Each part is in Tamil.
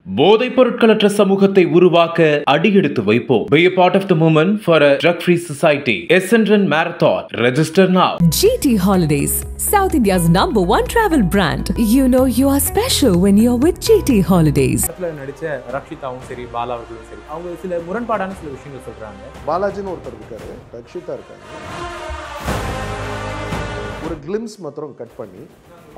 போதைப் பொருட்களற்ற சமூகத்தை உருவாக்க அடியெடுத்து வைப்போம். Be a part of the movement for a drug-free society. Essendon Marathon. Register now. GT Holidays, South India's #1 travel brand. You know you are special when you're with GT Holidays. நடிச்ச ரக்ஷிதாவும் சரி, பாலா அவர்களும் சரி, அவங்க சில முரண்பாடான சில விஷயங்கள் சொல்றாங்க. பாலாஜின்னு ஒருத்தர் இருக்காரு, ரக்ஷிதா இருக்காங்க. ஒரு கிளிம்ஸ் மாத்திரம் கட் பண்ணி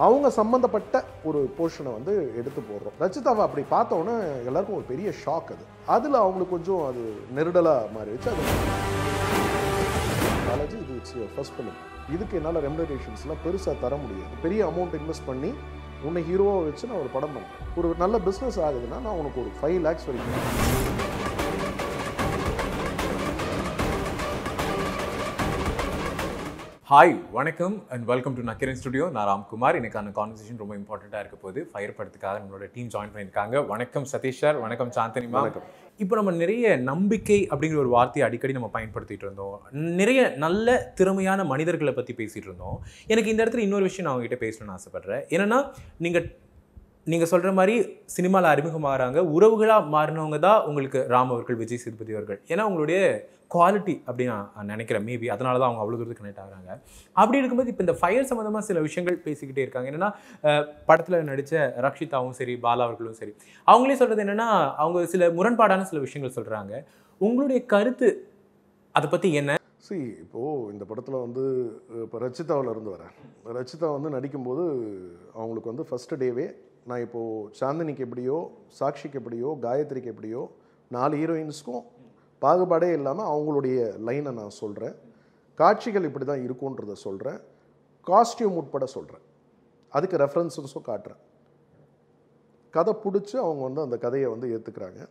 அவங்க சம்மந்தப்பட்ட ஒரு போர்ஷனை வந்து எடுத்து போடுறோம். ரச்சிதாவை அப்படி பார்த்தோன்னே எல்லாருக்கும் ஒரு பெரிய ஷாக். அதில் அவங்களுக்கு கொஞ்சம் அது நெருடலாக மாறிடுச்சு. அது பாலாஜி இது இட்ஸ் ஃபர்ஸ்ட் ஃபிலிம், இதுக்கு என்னால் ரெமுனரேஷன்ஸ்லாம் பெருசாக தர முடியாது. பெரிய அமௌண்ட் இன்வெஸ்ட் பண்ணி உன்னை ஹீரோவாக வச்சு நான் ஒரு படம் பண்ணுறேன். ஒரு நல்ல பிஸ்னஸ் ஆகுதுன்னா நான் உனக்கு ஒரு 5 lakhs வரைக்கும். ஹாய், வணக்கம் and welcome to Nakkeeran studio. நான் ராம்குமார். இன்னைக்கான கான்வர்சேஷன் ரொம்ப இம்பார்ட்டண்ட்டாக இருக்க போது. ஃபயர் படத்துக்காக நம்மளோட டீம் ஜாயின் பண்ணியிருக்காங்க. வணக்கம் சதீஷ் சார், வணக்கம் சாந்தனி மேம். இப்போ நம்ம நிறைய நம்பிக்கை அப்படிங்கிற ஒரு வார்த்தையை அடிக்கடி நம்ம பயன்படுத்திட்டு இருந்தோம். நிறைய நல்ல திறமையான மனிதர்களை பற்றி பேசிகிட்டு இருந்தோம். எனக்கு இந்த இடத்துல இன்னொரு விஷயம் நான் அவங்ககிட்ட பேசணும்னு ஆசைப்பட்றேன். ஏன்னா நீங்கள் சொல்கிற மாதிரி சினிமாவில் அறிமுகமாகறாங்க, உறவுகளாக மாறினவங்க தான் உங்களுக்கு ராம் அவர்கள், விஜய் சேதுபதி அவர்கள். ஏன்னா உங்களுடைய குவாலிட்டி அப்படின்னு நான் நினைக்கிறேன். மேபி அதனால தான் அவங்க அவ்வளோ தூரத்துக்கு கனெக்ட் ஆகிறாங்க. அப்படி இருக்கும்போது இப்போ இந்த ஃபயர் சம்மந்தமாக சில விஷயங்கள் பேசிக்கிட்டே இருக்காங்க. என்னென்னா படத்தில் நடித்த ரக்ஷிதாவும் சரி, பாலா அவர்களும் சரி, அவங்களே சொல்கிறது என்னென்னா அவங்க சில முரண்பாடான சில விஷயங்கள் சொல்கிறாங்க. உங்களுடைய கருத்து அதை பற்றி என்ன? இப்போது இந்த படத்தில் வந்து இப்போ ரச்சிதாவில் இருந்து வரேன். ரச்சிதா வந்து நடிக்கும்போது அவங்களுக்கு வந்து ஃபஸ்ட்டு டேவே நான் இப்போது சாந்தினிக்கு எப்படியோ, சாக்ஷிக்கு எப்படியோ, காயத்ரிக்கு எப்படியோ 4 ஹீரோயின்ஸ்க்கும் பாகுபாடே இல்லாமல் அவங்களுடைய லைனை நான் சொல்கிறேன். காட்சிகள் இப்படி தான் இருக்குன்றதை சொல்கிறேன். காஸ்டியூம் உட்பட சொல்கிறேன். அதுக்கு ரெஃபரன்ஸஸும் காட்டுறேன். கதை பிடிச்சி அவங்க வந்து அந்த கதையை வந்து ஏற்றுக்கிறாங்க.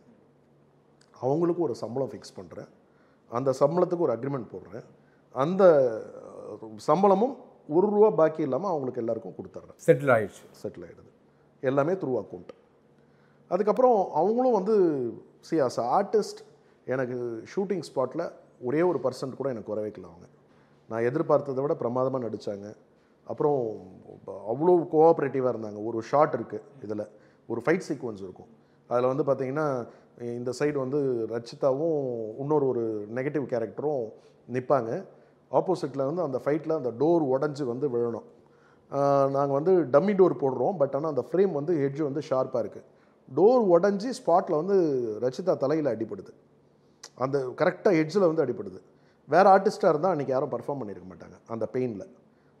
அவங்களுக்கும் ஒரு சம்பளம் ஃபிக்ஸ் பண்ணுறேன். அந்த சம்பளத்துக்கு ஒரு அக்ரிமெண்ட் போடுறேன். அந்த சம்பளமும் ₹1 பாக்கி இல்லாமல் அவங்களுக்கு எல்லாருக்கும் கொடுத்துட்றேன். செட்டில் ஆகிடுது எல்லாமே த்ரூ அக்கௌண்ட். அதுக்கப்புறம் அவங்களும் வந்து ஆஸ் ஆர்டிஸ்ட் எனக்கு ஷூட்டிங் ஸ்பாட்டில் ஒரே ஒரு % கூட எனக்கு வர வைக்கல. அவங்க நான் எதிர்பார்த்ததை விட பிரமாதமாக நடித்தாங்க. அப்புறம் அவ்வளோ கோஆப்ரேட்டிவாக இருந்தாங்க. ஒரு ஷாட் இருக்குது, இதில் ஒரு ஃபைட் சீக்வன்ஸ் இருக்கும். அதில் வந்து பார்த்திங்கன்னா இந்த சைடு வந்து ரச்சிதாவும் இன்னொரு நெகட்டிவ் கேரக்டரும் நிற்பாங்க. ஆப்போசிட்டில் வந்து அந்த ஃபைட்டில் அந்த டோர் உடஞ்சி வந்து விழணும். நாங்கள் வந்து டம்மி டோர் போடுறோம். பட் ஆனால் அந்த ஃப்ரேம் வந்து ஹெட்ஜ் வந்து ஷார்ப்பாக இருக்குது. டோர் உடஞ்சி ஸ்பாட்டில் வந்து ரச்சிதா தலையில் அடிப்படுது. அந்த கரெக்டாக ஹெட்ஜில் வந்து அடிப்படுது. வேறு ஆர்டிஸ்ட்டாக இருந்தால் அன்றைக்கி யாரும் பர்ஃபார்ம் பண்ணியிருக்க மாட்டாங்க அந்த பெயினில்.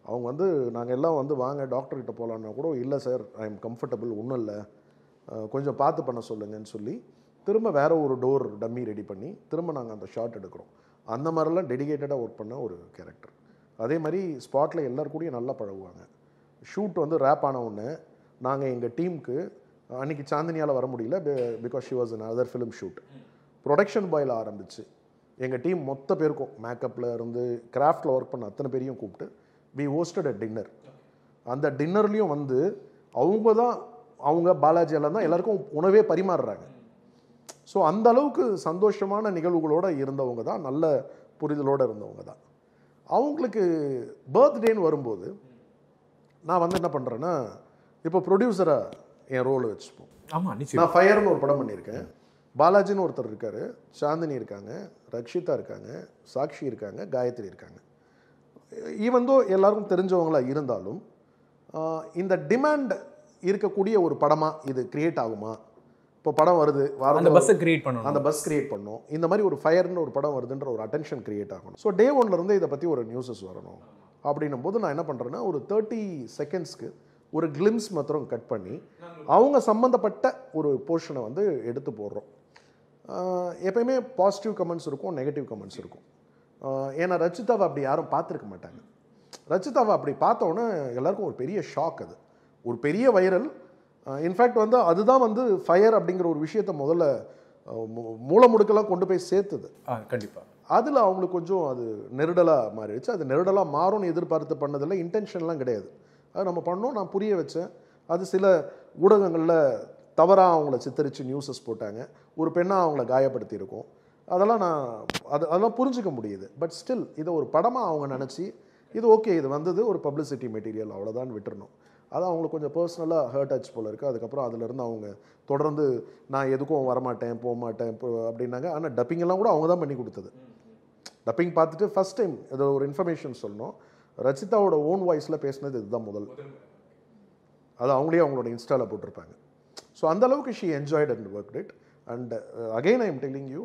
அவங்க வந்து நாங்கள் எல்லாம் வந்து வாங்க டாக்டர்கிட்ட போகலான்னா கூட, இல்லை சார் ஐ எம் கம்ஃபர்டபுள், ஒன்றும் இல்லை, கொஞ்சம் பார்த்து பண்ண சொல்லுங்கன்னு சொல்லி திரும்ப வேறு ஒரு டோர் டம்மி ரெடி பண்ணி திரும்ப நாங்கள் அந்த ஷாட் எடுக்கிறோம். அந்த மாதிரிலாம் டெடிகேட்டடாக ஒர்க் பண்ண ஒரு கேரக்டர். அதே மாதிரி ஸ்பாட்டில் எல்லோருக்கூடையும் நல்லா பழகுவாங்க. ஷூட் வந்து ரேப் ஆன உடனே நாங்கள் எங்கள் டீமுக்கு அன்றைக்கி சாந்தினியால் வர முடியல, because she was in other film shoot. Production boil ஆரம்பித்து எங்கள் டீம் மொத்த பேருக்கும், மேக்கப்பில் இருந்து கிராஃப்டில் ஒர்க் பண்ண அத்தனை பேரையும் கூப்பிட்டு வி ஹோஸ்டட் அ டின்னர். அந்த டின்னர்லேயும் வந்து அவங்க பாலாஜி எல்லாம் தான் எல்லாருக்கும் உணவே பரிமாறுறாங்க. ஸோ அந்த அளவுக்கு சந்தோஷமான நிகழ்வுகளோடு இருந்தவங்க தான், நல்ல புரிதலோடு இருந்தவங்க தான். அவங்களுக்கு பர்த்டேன்னு வரும்போது நான் வந்து என்ன பண்ணுறேன்னா, இப்போ ப்ரொடியூசராக என் ரோலை வச்சுப்போம். ஆமாம், நான் ஃபயர்னு ஒரு படம் பண்ணியிருக்கேன். பாலாஜின்னு ஒருத்தர் இருக்கார், சாந்தினி இருக்காங்க, ரக்ஷிதா இருக்காங்க, சாக்ஷி இருக்காங்க, காயத்ரி இருக்காங்க. ஈவந்தோ எல்லாருக்கும் தெரிஞ்சவங்களாக இருந்தாலும் இந்த டிமாண்ட் இருக்கக்கூடிய ஒரு படமாக இது கிரியேட் ஆகுமா? இப்போ படம் வருது, அந்த பஸ்ஸை கிரியேட் பண்ணணும், அந்த பஸ் கிரியேட் பண்ணணும். இந்த மாதிரி ஒரு ஃபயர்னு ஒரு படம் வருதுன்ற ஒரு அட்டென்ஷன் கிரியேட் ஆகணும். ஸோ டே 1லேருந்து இதை பற்றி ஒரு நியூஸஸ் வரணும். அப்படின்னும் போது நான் என்ன பண்ணுறேன்னா, ஒரு 30 செகண்ட்ஸ்க்கு ஒரு கிளிம்ஸ் மாத்திரம் கட் பண்ணி அவங்க சம்மந்தப்பட்ட ஒரு போர்ஷனை வந்து எடுத்து போடுறோம். எப்பயுமே பாசிட்டிவ் கமெண்ட்ஸ் இருக்கும், நெகட்டிவ் கமெண்ட்ஸ் இருக்கும். ஏன்னா ரச்சிதாவை அப்படி யாரும் பார்த்துருக்க மாட்டாங்க. ரச்சிதாவை அப்படி பார்த்தோன்னே எல்லாருக்கும் ஒரு பெரிய ஷாக். ஒரு பெரிய வைரல். இன்ஃபேக்ட் வந்து அதுதான் வந்து ஃபயர் அப்படிங்கிற ஒரு விஷயத்தை முதல்ல மூலமுடுக்கெல்லாம் கொண்டு போய் சேர்த்துது. கண்டிப்பாக அதில் அவங்களுக்கு கொஞ்சம் அது நெருடலாக மாறிடுச்சு. அது நெருடலாக மாறும்னு எதிர்பார்த்து பண்ணதில்லை, இன்டென்ஷன்லாம் கிடையாது. அது நம்ம பண்ணோம், நான் புரிய வச்சேன். அது சில ஊடகங்களில் தவறாக அவங்கள சித்தரித்து நியூஸஸ் போட்டாங்க. ஒரு பெண்ணாக அவங்கள காயப்படுத்தியிருக்கோம். அதெல்லாம் அதெல்லாம் புரிஞ்சிக்க முடியுது. பட் ஸ்டில் இதை ஒரு படமாக அவங்க நினச்சி இது ஓகே, இது வந்தது ஒரு பப்ளிசிட்டி மெட்டீரியல், அவ்வளோதான் விட்டுறணும். அது அவங்களுக்கு கொஞ்சம் பர்சனலாக ஹர்ட் ஆச்சு போல இருக்குது. அதுக்கப்புறம் அதிலிருந்து அவங்க தொடர்ந்து நான் எதுக்கும் வரமாட்டேன் போக மாட்டேன் இப்போ அப்படின்னாங்க. ஆனால் டப்பிங்கெல்லாம் கூட அவங்க தான் பண்ணி கொடுத்தது. டப்பிங் பார்த்துட்டு ஃபஸ்ட் டைம் ஏதோ ஒரு இன்ஃபர்மேஷன் சொல்லணும், ரச்சிதாவோட ஓன் வாய்ஸில் பேசினது இதுதான் முதல். அது அவங்களே அவங்களோட இன்ஸ்டாவில் போட்டிருப்பாங்க. ஸோ அந்தளவுக்கு she enjoyed and work it. And again I am telling you,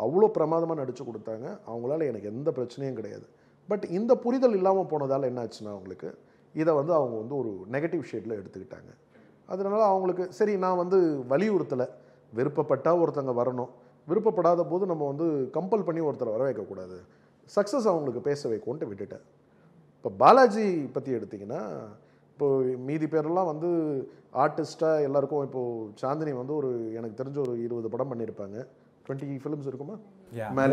அவ்வளோ பிரமாதமாக நடித்து கொடுத்தாங்க. அவங்களால எனக்கு எந்த பிரச்சனையும் கிடையாது. பட் இந்த புரிதல் இல்லாமல் போனதால் என்ன ஆச்சுன்னா அவங்களுக்கு இதை வந்து அவங்க வந்து ஒரு நெகட்டிவ் ஷேடில் எடுத்துக்கிட்டாங்க. அதனால அவங்களுக்கு சரி நான் வந்து வலியுறுத்தலை, விருப்பப்பட்டால் ஒருத்தங்க வரணும், விருப்பப்படாத போது நம்ம வந்து கம்பல் பண்ணி ஒருத்தரை வர வைக்கக்கூடாது, சக்ஸஸ் அவங்களுக்கு பேச வைக்கோன்ட்டு விட்டுட்டேன். இப்போ பாலாஜி பற்றி எடுத்திங்கன்னா, இப்போது மீதி பேரெல்லாம் வந்து ஆர்டிஸ்ட்டாக எல்லாருக்கும், இப்போது சாந்தினி வந்து ஒரு எனக்கு தெரிஞ்ச ஒரு 20 படம் பண்ணியிருப்பாங்க. 20 ஃபிலிம்ஸ் இருக்குமா?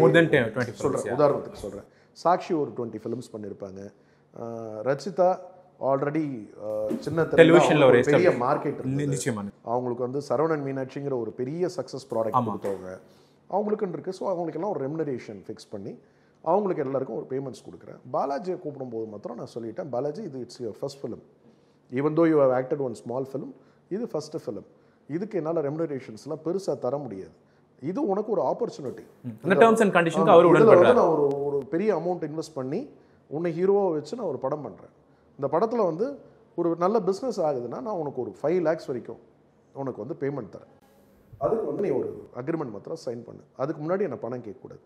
சொல்கிறேன், உதாரணத்துக்கு சொல்கிறேன். சாக்ஷி ஒரு 20 ஃபிலிம்ஸ் பண்ணியிருப்பாங்க. ரச்சிதா ஆல்ரெடி சின்ன டெலிவிஷனில் ஒரு பெரிய மார்க்கெட், அவங்களுக்கு வந்து சரவணன் மீனாட்சிங்கிற ஒரு பெரிய சக்ஸஸ் ப்ராடக்ட் கொடுத்தவங்க அவங்களுக்குன்னு இருக்குது. ஸோ அவங்களுக்கெல்லாம் ஒரு ரெமுனரேஷன் ஃபிக்ஸ் பண்ணி அவங்களுக்கு எல்லாருக்கும் ஒரு பேமெண்ட்ஸ் கொடுக்குறேன். பாலாஜியை கூப்பிடும்போது மாத்திரம் நான் சொல்லிட்டேன், பாலாஜி இது it's your first film, even though you have acted one small film, இது ஃபஸ்ட்டு ஃபிலிம், இதுக்கு என்னால் ரெமுனரேஷன்ஸ்லாம் பெருசாக தர முடியாது, இது உனக்கு ஒரு ஆப்பர்ச்சுனிட்டி. நான் ஒரு பெரிய அமௌண்ட் இன்வெஸ்ட் பண்ணி உன்னை ஹீரோவை வச்சு நான் ஒரு படம் பண்ணுறேன். இந்த படத்தில் வந்து ஒரு நல்ல பிஸ்னஸ் ஆகுதுன்னா நான் உனக்கு ஒரு 5 lakhs வரைக்கும் உனக்கு வந்து பேமெண்ட் தரேன், அதுக்கு வந்து நீ ஒரு அக்ரிமெண்ட் மாத்திரம் சைன் பண்ணு, அதுக்கு முன்னாடி என்னை பணம் கேட்கக்கூடாது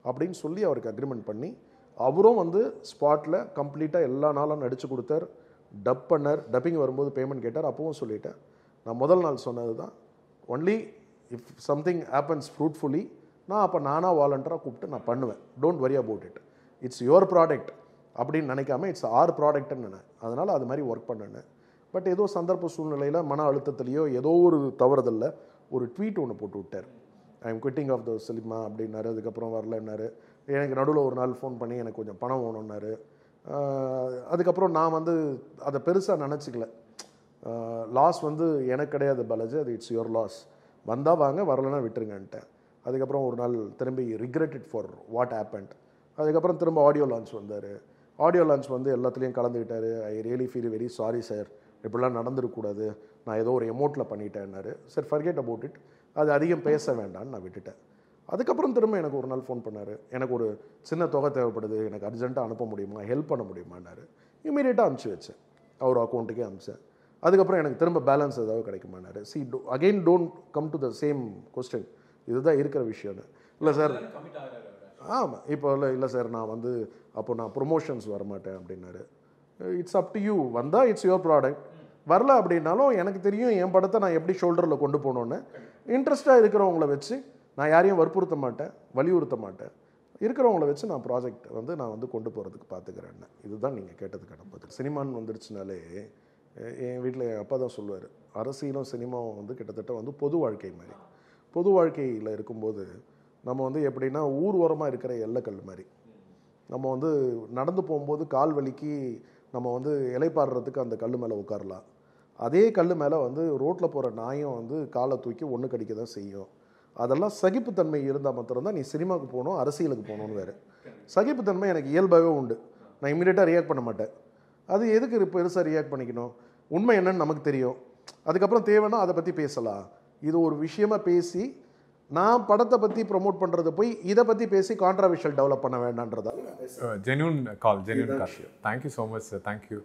அப்படின்னு சொல்லி அவருக்கு அக்ரிமெண்ட் பண்ணி அவரும் வந்து ஸ்பாட்டில் கம்ப்ளீட்டாக எல்லா நாளும் நடித்து கொடுத்தார், டப் பண்ணார். டப்பிங் வரும்போது பேமெண்ட் கேட்டார். அப்பவும் சொல்லிட்டேன், நான் முதல் நாள் சொன்னது தான், only if something happens fruitfully நான் அப்போ நானாக வாலண்டராக கூப்பிட்டு நான் பண்ணுவேன், don't worry about it, it's your product அப்படின்னு நினைக்காம இட்ஸ் ஆர் ப்ராடக்ட்னு நினை, அதனால் அது மாதிரி ஒர்க் பண்ணினேன். பட் ஏதோ சந்தர்ப்ப சூழ்நிலையில் மன அழுத்தத்துலேயோ ஏதோ ஒரு தவறுதல்ல ஒரு ட்வீட் ஒன்று போட்டு விட்டார், I am quitting of the cinema அப்படின்னாரு. அதுக்கப்புறம் வரலன்னாரு. எனக்கு நடுவில் ஒரு நாள் ஃபோன் பண்ணி எனக்கு கொஞ்சம் பணம் வேணும்னாரு. அதுக்கப்புறம் நான் வந்து அதை பெருசாக நினச்சிக்கல, லாஸ் வந்து எனக்கு கிடையாது பாலாஜி, அது இட்ஸ் யுவர் லாஸ், வந்தால் வாங்க வரலைன்னா விட்டுருங்கன்ட்டேன். அதுக்கப்புறம் ஒரு நாள் திரும்பி ரிக்ரெட்டட் ஃபார் வாட் ஹேப்பன்ட். அதுக்கப்புறம் திரும்ப ஆடியோ லான்ச் வந்தார். ஆடியோ லான்ச் வந்து எல்லாத்துலேயும் கலந்துக்கிட்டார். I really feel very sorry sir, இப்படிலாம் நடந்துருக்கூடாது, நான் ஏதோ ஒரு எமோட்டில் பண்ணிட்டேன்னாரு. சரி ஃபர்கெட் அபவுட் இட், அது அதிகம் பேச வேண்டான்னு நான் விட்டுட்டேன். அதுக்கப்புறம் திரும்ப எனக்கு ஒரு நாள் ஃபோன் பண்ணார், எனக்கு ஒரு சின்ன தொகை தேவைப்படுது, எனக்கு அர்ஜென்ட்டாக அனுப்ப முடியுமா, ஹெல்ப் பண்ண முடியுமான்னாரு. இமீடியட்டாக அனுப்பிச்சி வச்சேன், அவர் அக்கௌண்ட்டுக்கே அனுப்பிச்சேன். அதுக்கப்புறம் எனக்கு திரும்ப பேலன்ஸ் ஏதாவது கிடைக்குமானாரு. Again don't come to the same question, இதுதான் இருக்கிற விஷயம்னு. இல்லை சார், ஆமாம் இப்போ இல்லை சார் நான் வந்து அப்போ நான் ப்ரொமோஷன்ஸ் வரமாட்டேன் அப்படின்னாரு. இட்ஸ் அப் டு யூ, வந்தால் இட்ஸ் யுவர் ப்ராடக்ட், வரல அப்படின்னாலும் எனக்கு தெரியும் என் படத்தை நான் எப்படி ஷோல்டரில் கொண்டு போகணுன்னு. இன்ட்ரெஸ்ட்டாக இருக்கிறவங்கள வச்சு நான் யாரையும் வற்புறுத்த மாட்டேன், வலியுறுத்த மாட்டேன், இருக்கிறவங்கள வச்சு நான் ப்ராஜெக்ட் வந்து நான் வந்து கொண்டு போகிறதுக்கு பார்த்துக்கிறேன். இதுதான் நீங்கள் கேட்டதுக்கான பதில். சினிமான்னு வந்துடுச்சுனாலே என் வீட்டில் என் அப்பா தான் சொல்லுவார், அரசியலும் சினிமாவும் வந்து கிட்டத்தட்ட வந்து பொது வாழ்க்கை மாதிரி. பொது வாழ்க்கையில் இருக்கும்போது நம்ம வந்து எப்படின்னா ஊர் ஓரமாக இருக்கிற எல்லைக்கல் மாதிரி, நம்ம வந்து நடந்து போகும்போது கால் வலிக்கு நம்ம வந்து இலைப்பாடுறதுக்கு அந்த கல் மேலே உட்காரலாம், அதே கல் மேலே வந்து ரோட்டில் போகிற நாயும் வந்து காலை தூக்கி ஒன்று கடிக்க தான் செய்யும். அதெல்லாம் சகிப்புத்தன்மை இருந்தால் மாத்திரம்தான் நீ சினிமாவுக்கு போகணும், அரசியலுக்கு போகணுன்னு வேறு. சகிப்புத்தன்மை எனக்கு இயல்பாகவே உண்டு, நான் இமீடியட்டாக ரியாக்ட் பண்ண மாட்டேன். அது எதுக்கு பெருசாக ரியாக்ட் பண்ணிக்கணும், உண்மை என்னன்னு நமக்கு தெரியும், அதுக்கப்புறம் தேவைன்னா அதை பற்றி பேசலாம். இது ஒரு விஷயமா பேசி நான் படத்தை பற்றி ப்ரொமோட் பண்ணுறது போய் இதை பற்றி பேசி கான்ட்ரவர்ஷியல் டெவலப் பண்ண வேண்டான்றதா. Genuine call. Thank you so much sir, thank you.